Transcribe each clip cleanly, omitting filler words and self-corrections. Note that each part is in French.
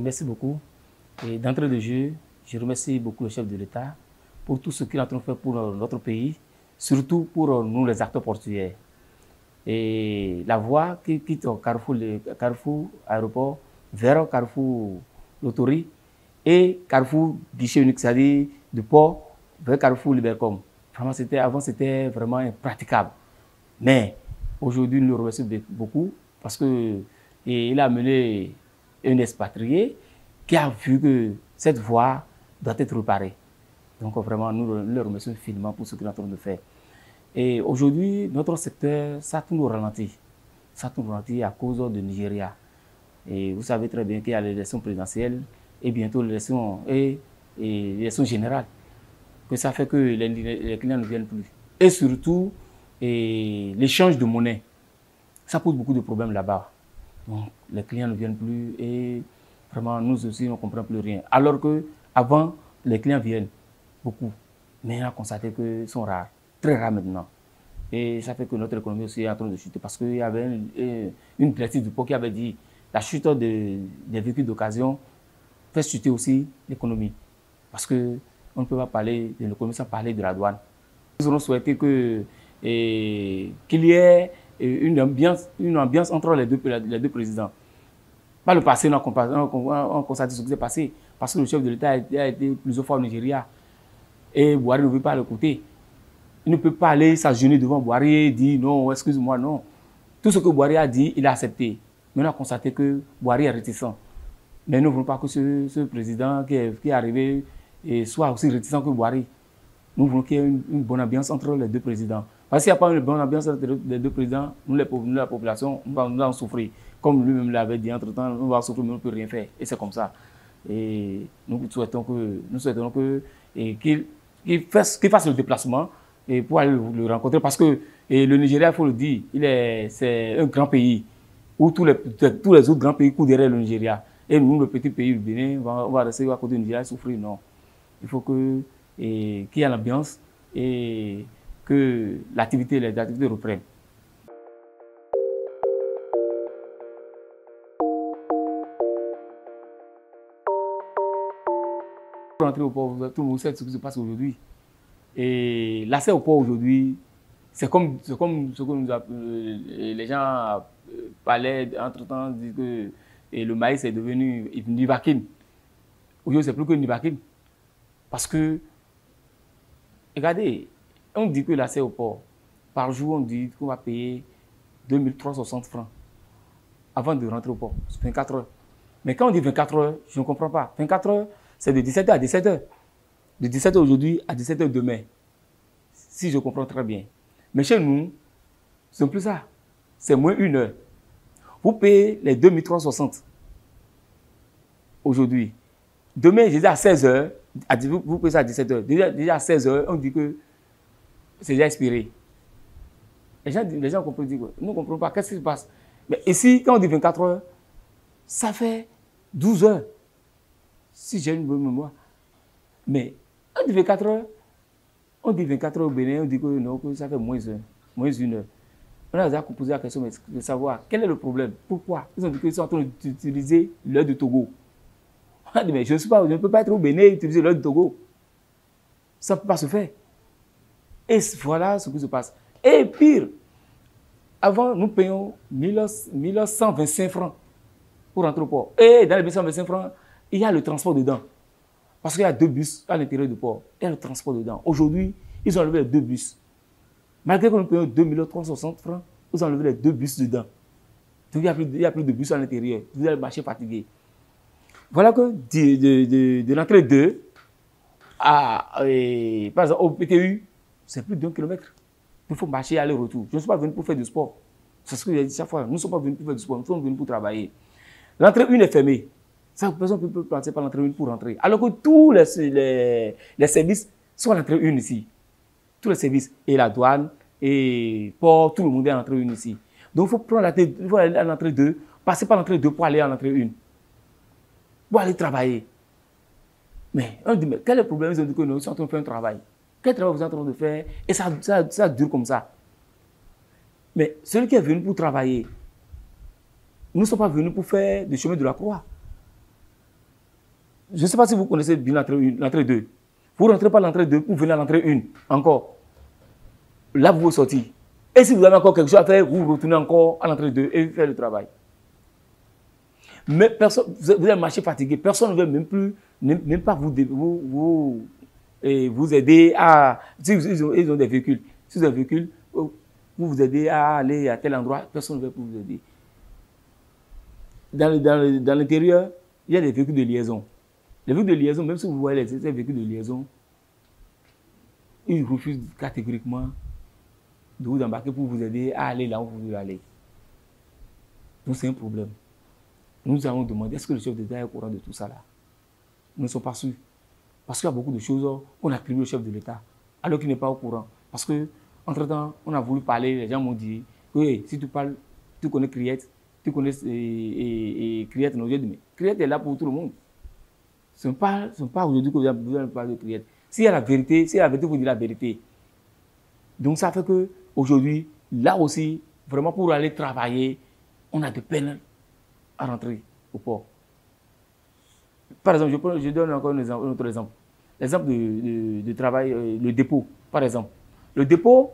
Merci beaucoup. Et d'entrée de jeu, je remercie beaucoup le chef de l'État pour tout ce qu'il est en train de faire pour notre pays, surtout pour nous les acteurs portuaires. Et la voie qui quitte au Carrefour Aéroport vers Carrefour Loterie et Carrefour Guichet Unique, c'est-à-dire du port vers Carrefour Libercom. Vraiment, avant, c'était vraiment impraticable. Mais aujourd'hui, nous le remercions beaucoup parce qu'il a amené un expatrié qui a vu que cette voie doit être réparée. Donc vraiment, nous le remercions infiniment pour ce qu'il est en train de faire. Et aujourd'hui, notre secteur, ça tourne au ralenti. Ça tourne au ralenti à cause de Nigeria. Et vous savez très bien qu'il y a l'élection présidentielle et bientôt l'élection générale. Que ça fait que les clients ne viennent plus. Et surtout, l'échange de monnaie. Ça pose beaucoup de problèmes là-bas. Donc, les clients ne viennent plus et vraiment, nous aussi, on ne comprend plus rien. Alors qu'avant, les clients viennent beaucoup. Mais on a constaté qu'ils sont rares, très rares maintenant. Et ça fait que notre économie aussi est en train de chuter parce qu'il y avait une directive du port qui avait dit la chute des véhicules d'occasion fait chuter aussi l'économie. Parce qu'on ne peut pas parler de l'économie sans parler de la douane. Nous aurons souhaité qu'il y ait une ambiance entre les deux présidents. Par le passé, on constate ce qui s'est passé parce que le chef de l'État a été plusieurs fois au Nigeria et Buhari ne veut pas l'écouter. Il ne peut pas aller s'agenouiller devant Buhari et dire non, excuse-moi, non. Tout ce que Buhari a dit, il a accepté. Mais on a constaté que Buhari est réticent. Mais nous ne voulons pas que ce président qui est arrivé soit aussi réticent que Buhari. Nous voulons qu'il y ait une bonne ambiance entre les deux présidents. Parce qu'il n'y a pas une bonne ambiance entre les deux présidents, nous, la population, nous allons souffrir. Comme lui-même l'avait dit entre-temps, on va souffrir, mais on ne peut rien faire. Et c'est comme ça. Et nous souhaitons qu'il fasse le déplacement et pour aller le rencontrer. Parce que le Nigeria, il faut le dire, c'est un grand pays où tous les autres grands pays courent derrière le Nigeria. Et nous, le petit pays, le Bénin, on va rester à côté du Nigeria et souffrir. Non. Il faut qu'il y ait l'ambiance et que les activités reprennent. Pour rentrer au port, tout le monde sait ce qui se passe aujourd'hui. Et l'accès au port aujourd'hui, c'est comme ce que les gens parlaient entre-temps, disent que le maïs est devenu une nivaquine. Aujourd'hui, c'est plus que une nivaquine. Parce que, regardez, on dit que l'accès au port, par jour, on dit qu'on va payer 2360 francs avant de rentrer au port. C'est 24 heures. Mais quand on dit 24 heures, je ne comprends pas. 24 heures, c'est de 17h à 17h. De 17h aujourd'hui à 17h demain. Si je comprends très bien. Mais chez nous, c'est plus ça. C'est moins 1 heure. Vous payez les 2360 aujourd'hui. Demain, je dis à 16h, vous payez ça à 17h. Déjà à 16h, on dit que c'est déjà expiré. Les gens comprennent, nous ne comprenons pas. Qu'est-ce qui se passe? Mais ici, quand on dit 24 heures, ça fait 12 heures. Si j'ai une bonne mémoire. Mais on dit 24 heures. On dit 24 heures au Bénin, on dit que non, que ça fait moins 1 heure. On a déjà posé la question de savoir quel est le problème. Pourquoi? Ils ont dit qu'ils sont en train d'utiliser l'heure de Togo. On a dit, mais je ne peux pas être au Bénin et utiliser l'heure de Togo. Ça ne peut pas se faire. Et voilà ce qui se passe. Et pire, avant, nous payons 1125 francs pour rentrer au port. Et dans les 1125 francs, il y a le transport dedans. Parce qu'il y a 2 bus à l'intérieur du port. Il y a le transport dedans. Aujourd'hui, ils ont enlevé les 2 bus. Malgré que nous payons 2360 francs, ils ont enlevé les 2 bus dedans. Donc il n'y a plus de bus à l'intérieur. Vous allez marcher fatigué. Voilà que de l'entrée 2 par exemple, au PTU, c'est plus d'1 kilomètre. Il faut marcher aller-retour. Je ne suis pas venu pour faire du sport. C'est ce que j'ai dit chaque fois. Nous ne sommes pas venus pour faire du sport. Nous sommes venus pour travailler. L'entrée 1 est fermée. Ça, personne ne peut passer par l'entrée 1 pour rentrer. Alors que tous les services sont à l'entrée 1 ici. Tous les services, et la douane, et port, tout le monde est à l'entrée 1 ici. Donc il faut aller à l'entrée 2, passer par l'entrée 2 pour aller à l'entrée 1. Pour aller travailler. Mais on dit, mais quel est le problème? Ils ont dit que nous sommes en train de faire un travail. Quel travail vous êtes en train de faire? Et ça dure comme ça. Mais celui qui est venu pour travailler, nous ne sommes pas venus pour faire le chemin de la croix. je ne sais pas si vous connaissez bien l'entrée 2. Vous ne rentrez pas l'entrée 2 pour venir à l'entrée 1 encore. Là, vous sortez. Et si vous avez encore quelque chose à faire, vous retournez encore à l'entrée 2 et faire le travail. Mais personne, vous avez marché fatigué, personne ne veut même pas vous aider à... Si ils ont des véhicules, si vous avez des véhicules, vous aider à aller à tel endroit, personne ne veut vous aider. Dans l'intérieur, il y a des véhicules de liaison. Les véhicules de liaison, même si vous voyez ces véhicules de liaison, ils refusent catégoriquement de vous embarquer pour vous aider à aller là où vous voulez aller. Donc c'est un problème. Nous allons demander, est-ce que le chef d'État est au courant de tout ça là? Nous ne sommes pas sûrs. Parce qu'il y a beaucoup de choses qu'on attribue au chef de l'État, alors qu'il n'est pas au courant. Parce que, entre-temps, on a voulu parler, les gens m'ont dit, oui, si tu parles, tu connais Criette, tu connais Criette, non, j'ai dit, mais Criette est là pour tout le monde. Ce n'est pas aujourd'hui que vous avez parlé de Criette. S'il y a la vérité, il faut dire la vérité. Donc ça fait qu'aujourd'hui, là aussi, vraiment pour aller travailler, on a de peine à rentrer au port. Par exemple, je donne encore un autre exemple. L'exemple de travail, le dépôt, par exemple. Le dépôt,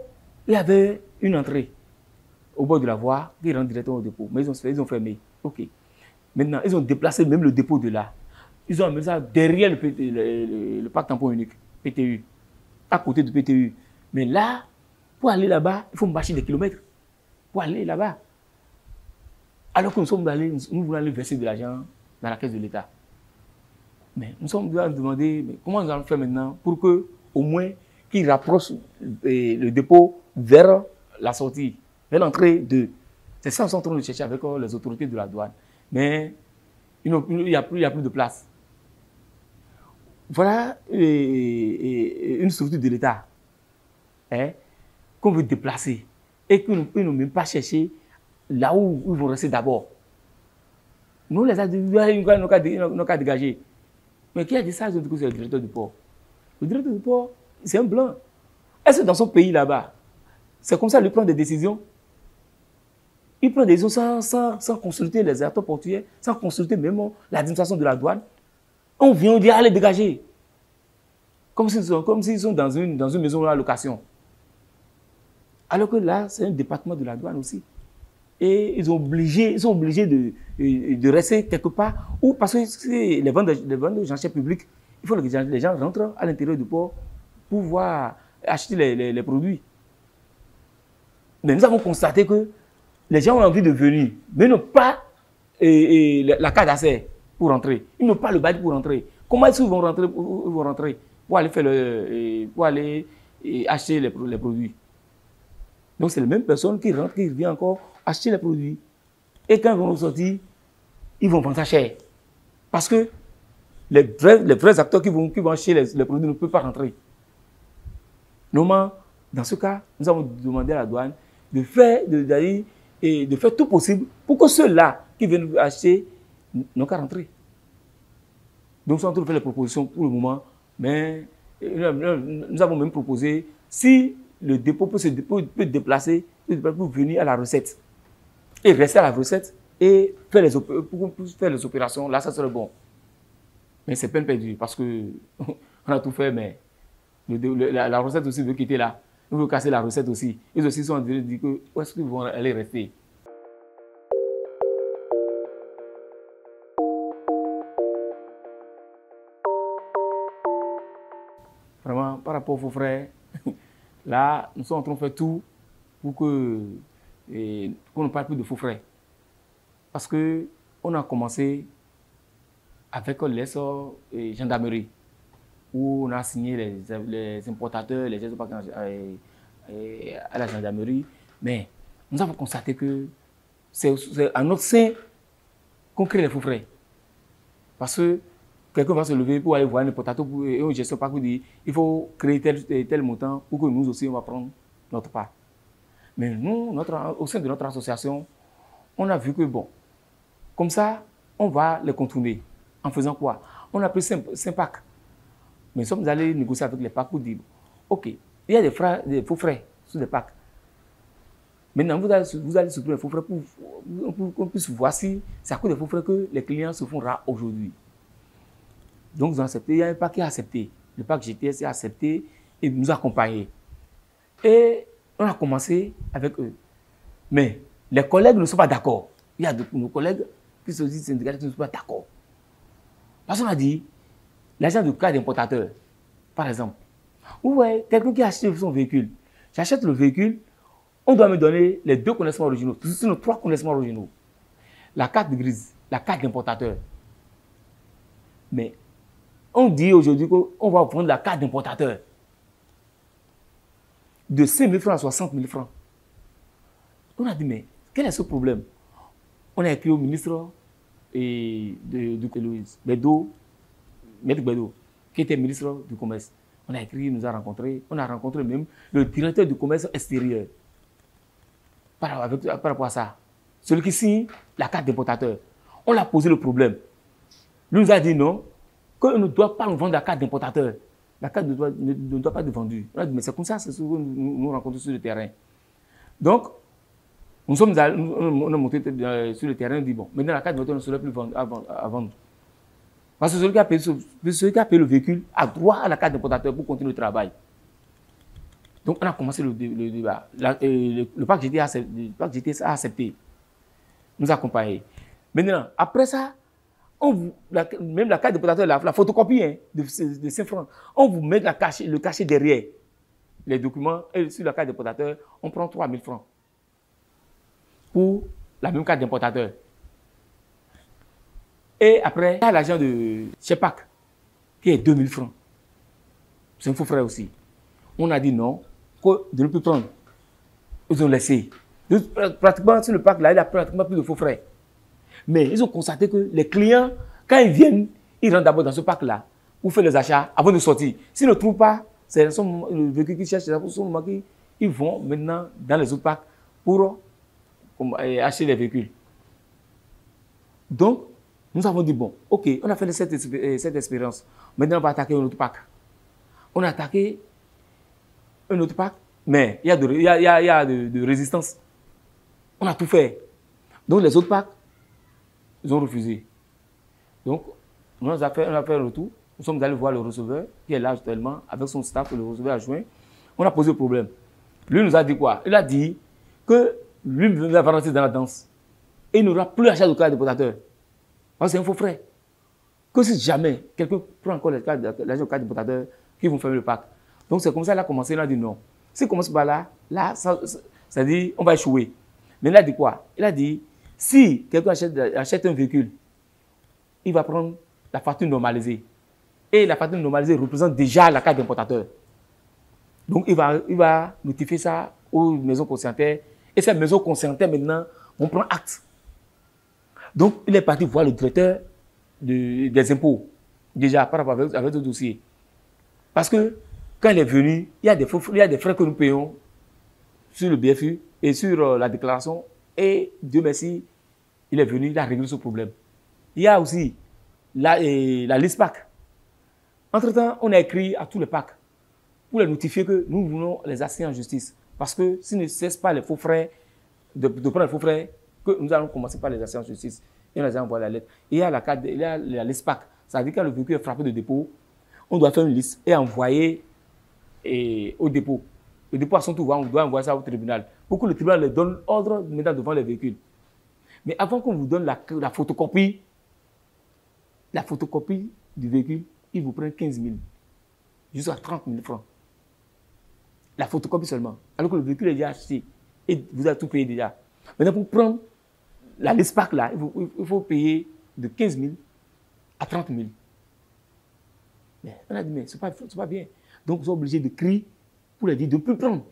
il y avait une entrée au bord de la voie qui rentre directement au dépôt. Mais ils ont fermé. OK. Maintenant, ils ont déplacé même le dépôt de là. Ils ont amené ça derrière le parc tampon unique, PTU, à côté du PTU. Mais là, pour aller là-bas, il faut marcher des kilomètres pour aller là-bas. Alors que nous voulons aller verser de l'argent dans la caisse de l'État. Mais nous sommes demandés, mais comment nous allons faire maintenant pour que, au moins, qu'ils rapprochent le dépôt vers la sortie, vers l'entrée de... C'est ça qu'ils sont en train de chercher avec les autorités de la douane. Mais il n'y a plus de place. Voilà une structure de l'État qu'on veut déplacer et qu'ils n'ont même pas cherché là où ils vont rester d'abord. Nous, les adultes, n'ont qu'à dégager. Mais qui a dit ça? Je dis que c'est le directeur du port. Le directeur du port, c'est un blanc. Est-ce que dans son pays là-bas, c'est comme ça qu'il prend des décisions? Il prend des décisions sans consulter les acteurs portuaires, sans consulter même l'administration de la douane. On vient, on dit allez dégager. Comme s'ils sont dans une maison à location. Alors que là, c'est un département de la douane aussi. Et ils sont obligés de rester quelque part. Ou parce que les ventes de enchères publiques, il faut que les gens rentrent à l'intérieur du port pour pouvoir acheter les produits. Mais nous avons constaté que les gens ont envie de venir, mais n'ont pas la carte d'accès pour rentrer. Ils n'ont pas le badge pour rentrer. Comment est-ce qu'ils vont rentrer pour aller acheter les produits? Donc c'est les mêmes personnes qui rentrent, qui viennent encore acheter les produits. Et quand ils vont sortir, ils vont vendre ça cher. Parce que les vrais acteurs qui vont acheter les produits ne peuvent pas rentrer. Normalement, dans ce cas, nous avons demandé à la douane de faire tout possible pour que ceux-là qui viennent acheter n'ont qu'à rentrer. Donc, nous sommes en train de faire les propositions pour le moment, mais nous avons même proposé, si le dépôt peut se déplacer pour venir à la recette, et rester à la recette, et faire les opérations, là, ça serait bon. Mais c'est peine perdue, parce qu'on a tout fait, mais la recette aussi veut quitter là. Ils veulent casser la recette aussi. Ils aussi sont en train de dire que où est-ce qu'ils vont aller rester. Vraiment, par rapport aux faux frères, là, nous sommes en train de faire tout pour qu'on ne parle plus de faux frères. Parce qu'on a commencé avec l'essor gendarmerie, où on a signé les importateurs, les gestes à la gendarmerie. Mais nous avons constaté que c'est à notre sein qu'on crée les faux frères. Parce que quelqu'un va se lever pour aller voir un importateur et un gestion pas pour dire il faut créer tel montant pour que nous aussi on va prendre notre part. Mais nous, au sein de notre association, on a vu que bon, comme ça, on va les contourner. En faisant quoi? On a pris 5 packs. Mais nous sommes allés négocier avec les packs pour dire ok, il y a des faux frais sur les packs. Maintenant, vous allez supprimer les faux frais pour qu'on puisse voir si c'est à cause des faux frais que les clients se font rares aujourd'hui. Donc, ils ont accepté. Il y a un parc qui a accepté. Le parc GTS a accepté et nous a accompagnés. Et on a commencé avec eux. Mais les collègues ne sont pas d'accord. Il y a nos collègues qui se disent syndicalistes qui ne sont pas d'accord. Parce qu'on a dit, l'agent de cas d'importateur, par exemple, ou ouais, quelqu'un qui a acheté son véhicule, j'achète le véhicule, on doit me donner les 2 connaissements originaux, sinon 3 connaissements originaux. La carte grise, la carte d'importateur. Mais on dit aujourd'hui qu'on va vendre la carte d'importateur de 5 000 francs à 60 000 francs. On a dit, mais quel est ce problème? On a écrit au ministre de Louise, Maître Bédo, qui était ministre du Commerce. On a écrit, il nous a rencontrés. On a rencontré même le directeur du commerce extérieur. Par rapport à ça, celui qui signe la carte d'importateur. On l'a posé le problème. Lui nous a dit non, qu'on ne doit pas nous vendre la carte d'importateur. La carte ne doit pas être vendue. On a dit, mais c'est comme ça, c'est ce que nous rencontrons sur le terrain. Donc, on a monté sur le terrain et dit, bon, maintenant la carte d'importateur ne serait plus à vendre. Parce que celui qui a payé le véhicule a droit à la carte d'importateur pour continuer le travail. Donc, on a commencé le débat. Le parc GTS a accepté. Nous accompagner. Maintenant, après ça, même la carte d'importateur, la photocopie de 5 francs, on vous met le cachet derrière les documents et sur la carte d'importateur, on prend 3 000 francs pour la même carte d'importateur. Et après, il y a l'agent de Chepak qui est 2 000 francs. C'est un faux frère aussi. On a dit non, de ne plus prendre. Ils ont laissé. Donc, pratiquement, sur le parc là, il n'y a pratiquement plus de faux frais. Mais ils ont constaté que les clients, quand ils viennent, ils rentrent d'abord dans ce parc là pour faire les achats avant de sortir. S'ils ne trouvent pas, c'est le véhicule qu'ils cherchent, c'est à ce moment qu'ils vont maintenant dans les autres parcs pour acheter les véhicules. Donc, nous avons dit, bon, ok, on a fait cette expérience. Maintenant, on va attaquer un autre parc. On a attaqué un autre parc, mais il y a de résistance. On a tout fait. Donc, les autres parcs, ils ont refusé. Donc, on a fait un retour. Nous sommes allés voir le receveur, qui est là actuellement, avec son staff, le receveur adjoint. On a posé le problème. Lui nous a dit quoi? Il a dit que lui va rentrer dans la danse. Et il n'aura plus l'achat de carte déportateur. Parce que c'est un faux frais. Que si jamais quelqu'un prend encore l'achat de carte déportateur, qui vont fermer le parc. Donc, c'est comme ça qu'il a commencé. Il a dit non. S'il commence par là, ça dit on va échouer. Mais il a dit quoi? Il a dit, si quelqu'un achète un véhicule, il va prendre la facture normalisée. Et la facture normalisée représente déjà la carte d'importateur. Donc, il va notifier ça aux maisons conscientaires. Et ces maisons conscientaires, maintenant, vont prendre acte. Donc, il est parti voir le directeur des impôts, déjà, par rapport avec le dossier. Parce que, quand il est venu, il y a des frais que nous payons sur le BFU et sur la déclaration. Et Dieu merci, il est venu, il a réglé ce problème. Il y a aussi la liste PAC. Entre-temps, on a écrit à tous les PAC pour les notifier que nous voulons les assister en justice. Parce que s'ils ne cessent pas les faux frais, de prendre les faux frais, que nous allons commencer par les assister en justice. Et on les a envoyé la lettre. Et il y a la liste PAC. Ça veut dire que quand le véhicule est frappé de dépôt, on doit faire une liste et envoyer au dépôt. Le dépôt à son tour, on doit envoyer ça au tribunal. Pour que le tribunal leur donne ordre maintenant devant les véhicules. Mais avant qu'on vous donne la photocopie du véhicule, ils vous prennent 15 000 jusqu'à 30 000 francs. La photocopie seulement. Alors que le véhicule est déjà acheté et vous avez tout payé déjà. Maintenant, pour prendre la liste PAC là, il faut payer de 15 000 à 30 000. Mais on a dit, mais ce n'est pas bien. Donc, ils sont obligés de crier pour les dire de ne plus prendre.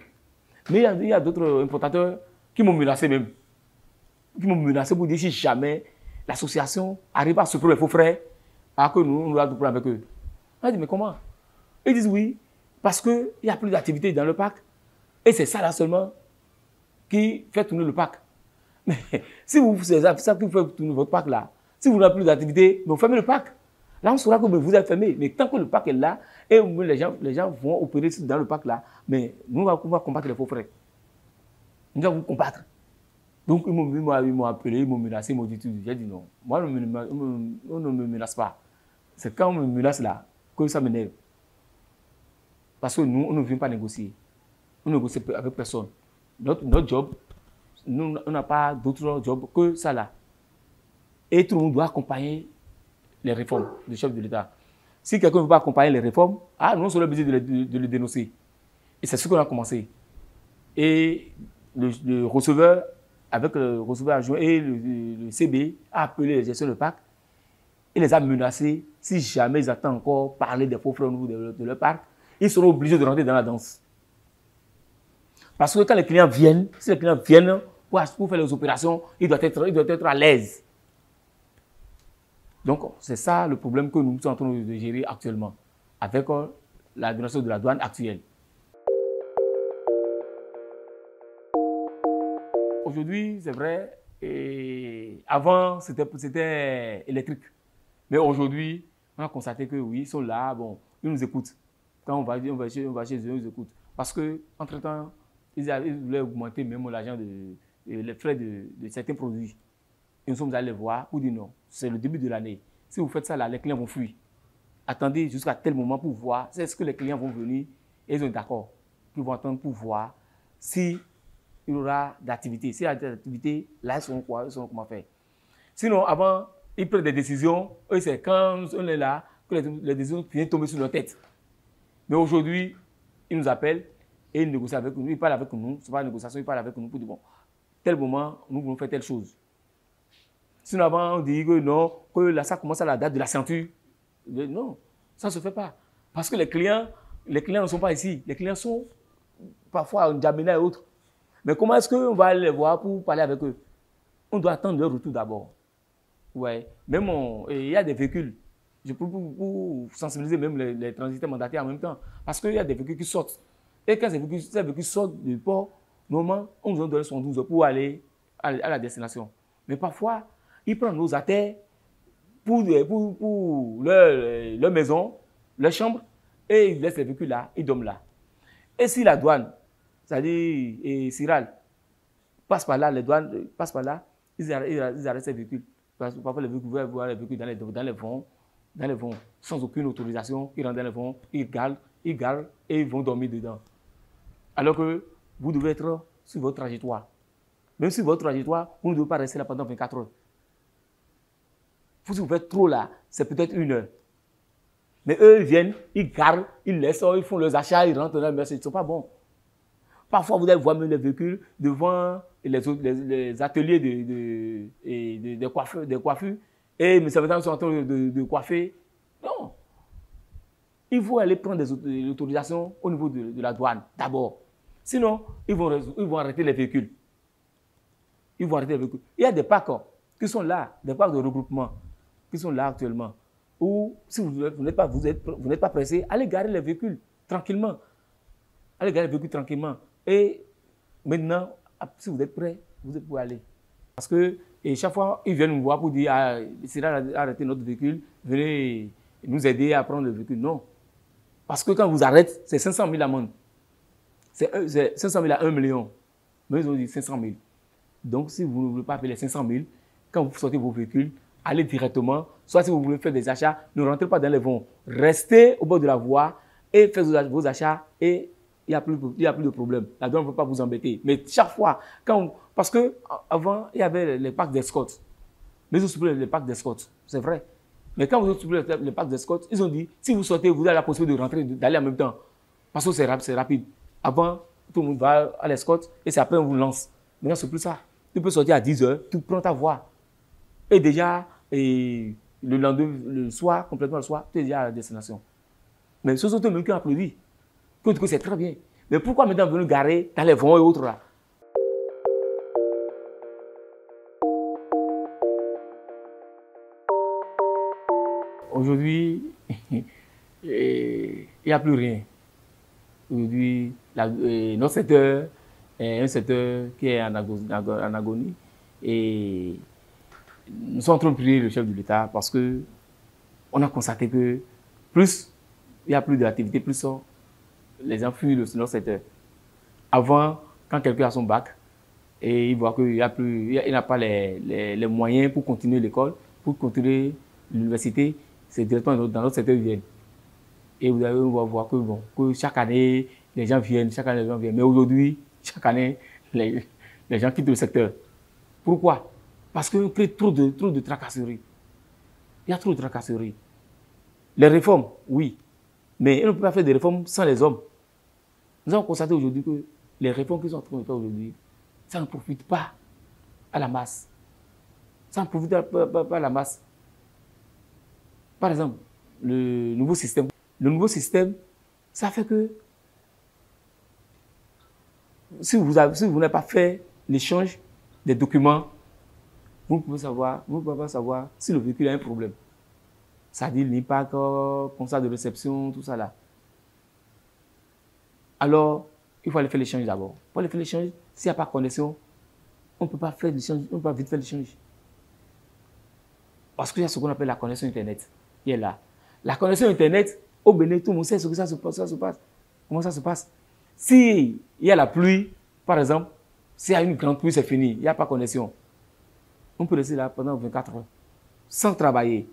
Mais il y a d'autres importateurs qui m'ont menacé même. Qui m'ont menacé pour dire si jamais l'association arrive à supprimer les faux frais, alors que nous, on doit tout prendre avec eux. On a dit, mais comment? Ils disent oui, parce qu'il n'y a plus d'activité dans le parc. Et c'est ça là seulement qui fait tourner le parc. Mais si c'est ça qui fait tourner votre parc là, si vous n'avez plus d'activité, vous fermez le parc. Là, on saura que vous êtes fermé. Mais tant que le parc est là, et les gens vont opérer dans le parc là, mais nous, on va combattre les faux frais. Nous allons vous combattre. Donc, ils m'ont appelé, ils m'ont menacé, ils m'ont dit tout. J'ai dit non. Moi, on ne me menace pas. C'est quand on me menace là que ça m'énerve. Parce que nous, on ne vient pas négocier. On ne négocie avec personne. Notre job, nous, on n'a pas d'autre job que ça là. Et tout le monde doit accompagner les réformes du chef de l'État. Si quelqu'un ne veut pas accompagner les réformes, nous sommes obligés de les dénoncer. Et c'est ce qu'on a commencé. Et le receveur, avec le receveur adjoint et le CB, a appelé les gestionnaires de parc et les a menacés. Si jamais ils attendent encore parler des faux frères au niveau de leur parc, ils seront obligés de rentrer dans la danse. Parce que quand les clients viennent, si les clients viennent pour faire les opérations, ils doivent être à l'aise. Donc, c'est ça le problème que nous sommes en train de gérer actuellement avec l'administration de la douane actuelle. Aujourd'hui, c'est vrai, avant, c'était électrique. Mais aujourd'hui, on a constaté que oui, ils sont là, bon, ils nous écoutent. Quand on va chez eux, ils nous écoutent. Parce qu'entre-temps, ils voulaient augmenter même l'argent les frais de certains produits. Et nous sommes allés les voir pour dire non, c'est le début de l'année. Si vous faites ça là, les clients vont fuir. Attendez jusqu'à tel moment pour voir, c'est ce que les clients vont venir et ils sont d'accord. Ils vont attendre pour voir si il y aura d'activité. S'il y a d'activité, là, ils sauront quoi, ils sauront comment faire. Sinon, avant, ils prennent des décisions, eux, c'est quand on est là que les décisions viennent tomber sur leur tête. Mais aujourd'hui, ils nous appellent et ils négocient avec nous, ils parlent avec nous, ce n'est pas une négociation, ils parlent avec nous pour dire bon, tel moment, nous voulons faire telle chose. Sinon, avant, on dit que non, que là, ça commence à la date de la ceinture. Non, ça ne se fait pas. Parce que les clients ne sont pas ici. Les clients sont parfois en Djamena et autres. Mais comment est-ce qu'on va aller les voir pour parler avec eux? On doit attendre leur retour d'abord. Ouais. Même il y a des véhicules. Pour sensibiliser même les transitaires mandataires en même temps. Parce qu'il y a des véhicules qui sortent. Et quand ces véhicules sortent du port, normalement, on nous donne 12 heures pour aller à la destination. Mais parfois, ils prennent nos artères pour leur maison, leur chambre, et ils laissent les véhicules là, ils dorment là. Et si la douane, c'est-à-dire Ciral, passe par là, les douanes passent par là, ils arrêtent ces véhicules. Parce que parfois, les véhicules, vous pouvez voir les véhicules dans les vents, sans aucune autorisation, ils rentrent dans les vents, ils garent et ils vont dormir dedans. Alors que vous devez être sur votre trajectoire. Même sur votre trajectoire, vous ne devez pas rester là pendant 24 heures. Si vous faites trop là, c'est peut-être 1 heure. Mais eux, ils viennent, ils garent, ils laissent, ils font leurs achats, ils rentrent dans la mer, ils ne sont pas bons. Parfois, vous allez voir même les véhicules devant les ateliers des coiffures, et mes serviteurs sont en train de coiffer. Non. Il faut aller prendre des autorisations au niveau de la douane, d'abord. Sinon, ils vont arrêter les véhicules. Ils vont arrêter les véhicules. Il y a des parcs qui sont là, des parcs de regroupement, qui sont là actuellement. Ou si vous n'êtes pas pressé, allez garer les véhicules tranquillement. Allez garer les véhicules tranquillement. Et maintenant, si vous êtes prêts, vous pouvez aller. Parce que chaque fois, ils viennent nous voir pour dire c'est là arrêter notre véhicule, venez nous aider à prendre le véhicule. Non. Parce que quand vous arrêtez, c'est 500 000 amendes. C'est 500 000 à 1 million. Mais ils ont dit 500 000. Donc, si vous ne voulez pas payer les 500 000, quand vous sortez vos véhicules, allez directement. Soit si vous voulez faire des achats, ne rentrez pas dans les vents. Restez au bord de la voie et faites vos achats et il n'y a plus de problème. La douane ne veut pas vous embêter. Mais chaque fois, parce qu'avant, il y avait les packs d'escorte. Mais ils ont supprimé les packs d'escorte. C'est vrai. Mais quand vous avez supprimé les packs d'escorte, ils ont dit, si vous sortez, vous avez la possibilité de rentrer, d'aller en même temps. Parce que c'est rapide. Avant, tout le monde va à l'escorte et c'est après on vous lance. Maintenant, c'est plus ça. Tu peux sortir à 10 heures, tu prends ta voie. Et déjà, le lendemain, le soir, complètement le soir, tu es déjà à la destination. Mais ce sont eux-mêmes qui ont applaudi. Que c'est très bien. Mais pourquoi maintenant venir garer dans les vents et autres là? Aujourd'hui, il n'y a plus rien. Aujourd'hui, notre secteur est un secteur qui est en agonie. Et nous sommes en train de prier le chef de l'État parce qu'on a constaté que plus il n'y a plus d'activité, plus les gens fuient notre secteur. Avant, quand quelqu'un a son bac et il voit qu'il n'a pas les moyens pour continuer l'école, pour continuer l'université, c'est directement dans notre secteur, ils viennent. Et vous allez voir que, bon, que chaque année, les gens viennent, Mais aujourd'hui, chaque année, les gens quittent le secteur. Pourquoi? Parce qu'on crée trop de tracasseries. Il y a trop de tracasseries. Les réformes, oui. Mais on ne peut pas faire des réformes sans les hommes. Nous avons constaté aujourd'hui que les réformes qu'ils sont en train de faire aujourd'hui, ça ne profite pas à la masse. Ça ne profite pas à la masse. Par exemple, le nouveau système. Le nouveau système, ça fait que si vous n'avez pas fait l'échange des documents, vous ne pouvez pas savoir si le véhicule a un problème. Ça dit l'impact, constat de réception, tout ça là. Alors, il faut aller faire l'échange d'abord. Pour aller faire l'échange, s'il n'y a pas de connexion, on ne peut pas faire l'échange, on ne peut pas vite faire l'échange. Parce qu'il y a ce qu'on appelle la connexion Internet. qui est là. La connexion Internet, au Bénin, tout le monde sait ce que ça se passe. Comment ça se passe? S'il y a la pluie, par exemple, s'il y a une grande pluie, c'est fini, il n'y a pas de connexion. On peut rester là pendant 24 heures, sans travailler,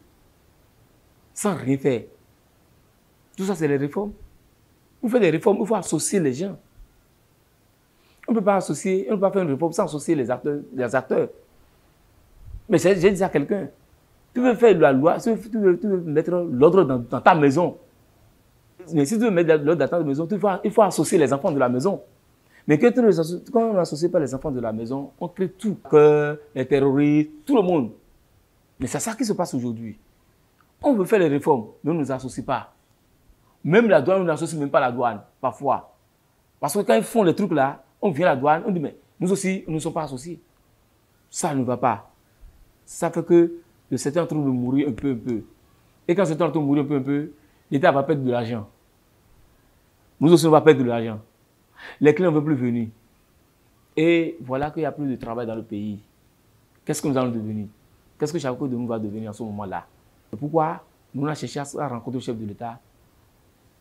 sans rien faire. Tout ça, c'est les réformes. Pour faire des réformes, il faut associer les gens. On ne peut pas associer, on ne peut pas faire une réforme sans associer les acteurs. Mais j'ai dit à quelqu'un, tu veux faire la loi, tu veux mettre l'ordre dans ta maison. Mais si tu veux mettre l'ordre dans ta maison, il faut associer les enfants de la maison. Mais quand on n'associe pas les enfants de la maison, on crée tout. Les terroristes, tout le monde. Mais c'est ça qui se passe aujourd'hui. On veut faire les réformes, mais on ne nous associe pas. Même la douane, on n'associe même pas la douane, parfois. Parce que quand ils font les trucs là, on vient à la douane, on dit, mais nous aussi, nous ne sommes pas associés. Ça ne va pas. Ça fait que le secteur est en train de mourir un peu. Et quand le secteur est en train de mourir un peu, l'État va perdre de l'argent. Nous aussi, on va perdre de l'argent. Les clients ne veulent plus venir. Et voilà qu'il n'y a plus de travail dans le pays. Qu'est-ce que nous allons devenir? Qu'est-ce que chacun de nous va devenir en ce moment-là? Pourquoi nous avons cherché à rencontrer le chef de l'État?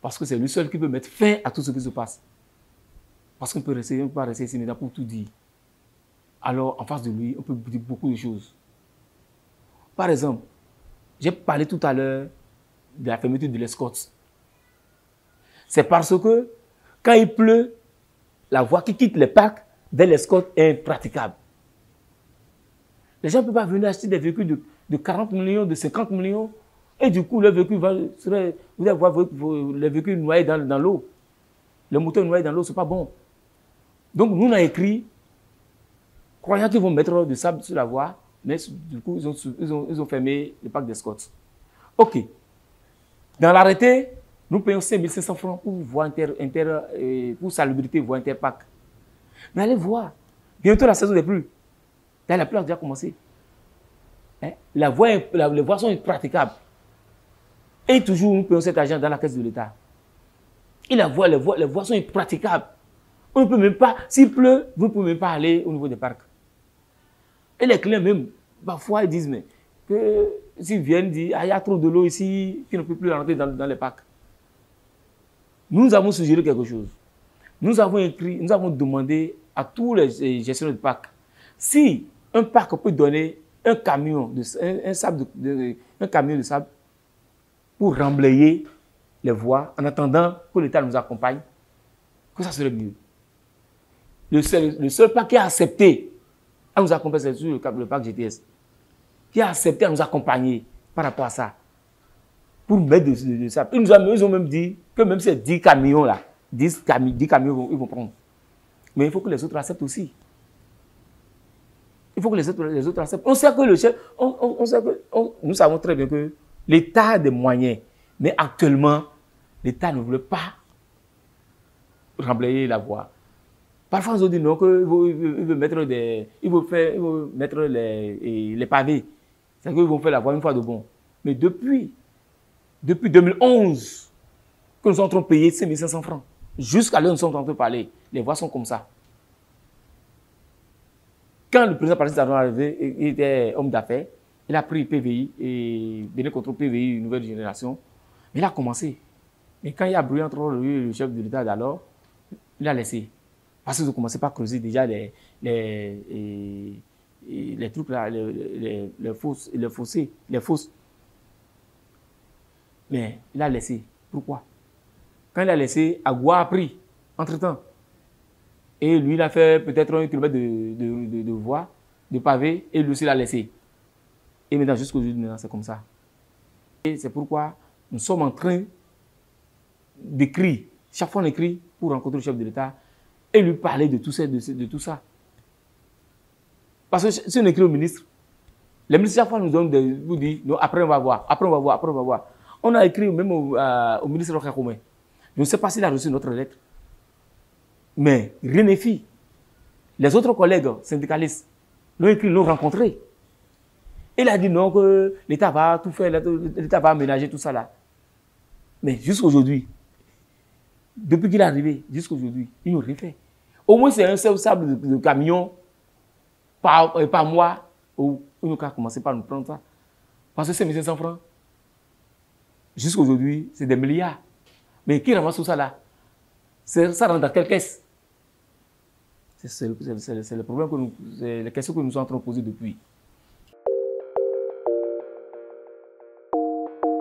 Parce que c'est lui seul qui peut mettre fin à tout ce qui se passe. Parce qu'on ne peut pas rester ici maintenant pour tout dire. Alors, en face de lui, on peut dire beaucoup de choses. Par exemple, j'ai parlé tout à l'heure de la fermeture de l'escorte. C'est parce que quand il pleut, la voie qui quitte les parcs vers l'escorte est impraticable. Les gens ne peuvent pas venir acheter des véhicules de 40 millions, de 50 millions, et du coup, le véhicule vous allez voir les véhicules noyés dans l'eau. Le moteur noyé dans l'eau, ce n'est pas bon. Donc, nous, on a écrit, croyant qu'ils vont mettre du sable sur la voie, mais du coup, ils ont fermé le parc d'escorte. OK. Dans l'arrêté, nous payons 5 500 francs pour voie pour salubrité, voie interparc. Mais allez voir, bientôt la saison des pluies. Là, la pluie a déjà commencé. Hein? Les voies sont impraticables. Et toujours, nous payons cet argent dans la caisse de l'État. Et les voies sont impraticables. On ne peut même pas, s'il pleut, vous ne pouvez même pas aller au niveau des parcs. Et les clients même, parfois, ils disent, mais que s'ils viennent dire, ah, il y a trop de l'eau ici, qu'ils ne peuvent plus rentrer dans les parcs. Nous avons suggéré quelque chose. Nous avons demandé à tous les gestionnaires de parcs, si un parc peut donner un camion de sable pour remblayer les voies en attendant que l'État nous accompagne, que ça serait mieux. Le seul parc qui a accepté à nous accompagner, c'est le parc GTS, qui a accepté à nous accompagner par rapport à ça, pour mettre de sable. Ils ont même dit que même ces 10 camions là, 10 camions, ils vont prendre. Mais il faut que les autres acceptent aussi. Il faut que les autres acceptent. On sait que le chef, nous savons très bien que l'État a des moyens, mais actuellement, l'État ne voulait pas remblayer la voie. Parfois, ils ont dit non, qu'il veut mettre les pavés. C'est qu'ils vont faire la voie une fois de bon. Mais depuis 2011, que nous sommes en train de payer 5 500 francs, jusqu'à là, nous sommes en train de parler, les voies sont comme ça. Quand le président Patrice Talon est arrivé, il était homme d'affaires, il a pris PVI, et Bénin contre PVI, une nouvelle génération. Mais il a commencé. Mais quand il y a brûlé entre lui et le chef de l'État d'alors, il a laissé. Parce qu'ils ont commencé par creuser déjà les trucs là, les fosses. Mais il a laissé. Pourquoi? Quand il a laissé, Agua a pris, entre-temps. Et lui, il a fait peut-être 1 kilomètre de voie, de pavé, et lui aussi l'a laissé. Et maintenant, jusqu'aujourd'hui, c'est comme ça. Et c'est pourquoi nous sommes en train d'écrire. Chaque fois, on écrit pour rencontrer le chef de l'État et lui parler de tout ça. Parce que si on écrit au ministre, les ministres, chaque fois, nous disent, non, après on va voir, après on va voir, après on va voir. On a écrit même au ministre Roch Kakoumé. Je ne sais pas s'il a reçu notre lettre. Mais rien n'est fait. Les autres collègues syndicalistes l'ont écrit, l'ont rencontré. Il a dit non, que l'État va tout faire, l'État va aménager tout ça là. Mais jusqu'aujourd'hui, depuis qu'il est arrivé, jusqu'aujourd'hui, ils n'ont rien fait. Au moins, c'est un seul sable de camion par mois où ils ont commencé par nous prendre ça. Parce que c'est 1500 francs. Jusqu'aujourd'hui, c'est des milliards. Mais qui ramasse tout ça là? Ça rentre dans quelle caisse? C'est le problème, c'est les questions que nous sommes en train de poser depuis.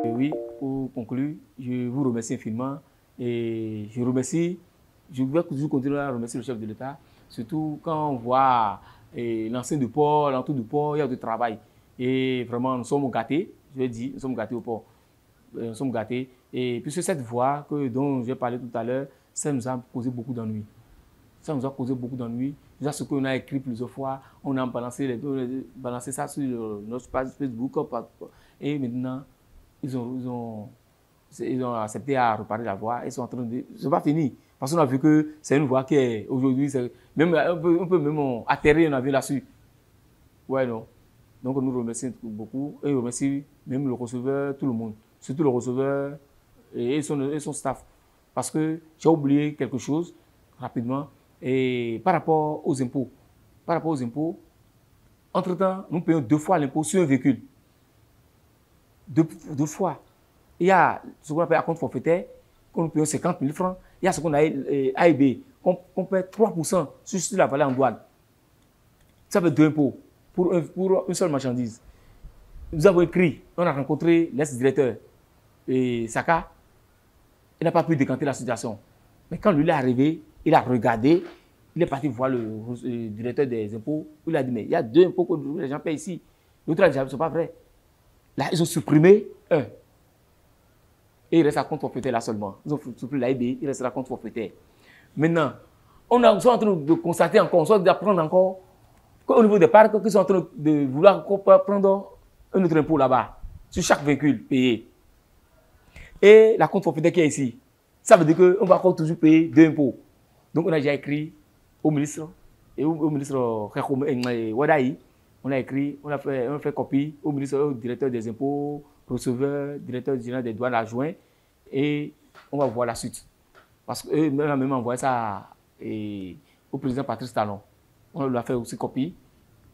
Et oui, pour conclure, je vous remercie infiniment et je vais toujours continuer à remercier le chef de l'État, surtout quand on voit l'ancien du port, l'entour du port, il y a du travail. Et vraiment, nous sommes gâtés, je vais dire, nous sommes gâtés au port. Nous sommes gâtés. Et puisque cette voie dont j'ai parlé tout à l'heure, ça nous a causé beaucoup d'ennuis. Ça nous a causé beaucoup d'ennuis. Déjà, ce qu'on a écrit plusieurs fois, on a balancé ça sur notre page Facebook. Et maintenant, ils ont accepté à reparler la voie. Ils sont en train de... C'est pas fini. Parce qu'on a vu que c'est une voie qui est aujourd'hui... Même, on peut même atterrir, on a vu là-dessus. Ouais, non. Donc, nous remercions beaucoup. Et on remercie même le receveur, tout le monde. Surtout le receveur et son staff. Parce que j'ai oublié quelque chose rapidement. Et par rapport aux impôts. Entre-temps, nous payons 2 fois l'impôt sur un véhicule. Deux fois. Il y a ce qu'on appelle un compte forfaitaire, qu'on paye 50 000 francs. Il y a ce qu'on a A et B, qu'on paie 3% sur la valeur en douane. Ça fait 2 impôts pour une seule marchandise. Nous avons écrit, on a rencontré l'ex-directeur et Saka. Il n'a pas pu décanter la situation. Mais quand lui est arrivé, il a regardé, il est parti voir le directeur des impôts. Il a dit, mais il y a 2 impôts que les gens payent ici. L'autre a dit, ce n'est pas vrai. Là, ils ont supprimé un. Et il reste à compte forfaitaire là seulement. Ils ont supprimé l'AIB, il reste à compte forfaitaire. Maintenant, nous sommes en train de constater encore, on soit d'apprendre encore qu'au niveau des parcs, ils sont en train de vouloir prendre un autre impôt là-bas, sur chaque véhicule payé. Et la compte forfaitaire qui est ici, ça veut dire qu'on va encore toujours payer 2 impôts. Donc on a déjà écrit au ministre, et au ministre Wadaï, on a écrit, on a fait copie au ministre, au directeur des impôts, receveur, directeur général des douanes adjoint, et on va voir la suite. Parce qu'on a même envoyé ça au président Patrice Talon. On lui a fait aussi copie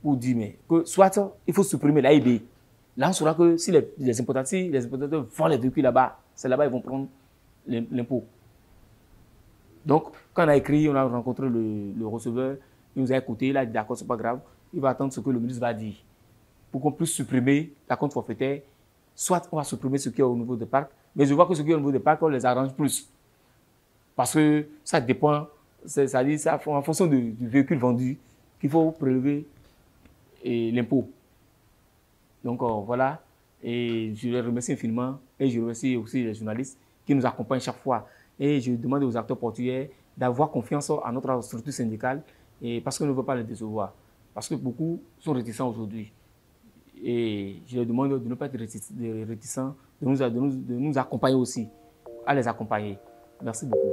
pour dire mais, que soit il faut supprimer l'AIB. Là, on saura que si les importateurs vendent les véhicules là-bas, c'est là-bas qu'ils vont prendre l'impôt. Donc, quand on a écrit, on a rencontré le receveur, il nous a écouté, il a dit d'accord, c'est pas grave, il va attendre ce que le ministre va dire. Pour qu'on puisse supprimer la compte forfaitaire, soit on va supprimer ce qui est au niveau des parcs, mais je vois que ce qui est au niveau des parcs, on les arrange plus. Parce que ça dépend, c'est-à-dire ça en fonction du véhicule vendu qu'il faut prélever l'impôt. Donc voilà, et je les remercie infiniment et je remercie aussi les journalistes qui nous accompagnent chaque fois. Et je demande aux acteurs portuaires d'avoir confiance en notre structure syndicale et parce qu'on ne veut pas les décevoir. Parce que beaucoup sont réticents aujourd'hui. Et je leur demande de ne pas être réticents, de nous accompagner aussi, à les accompagner. Merci beaucoup.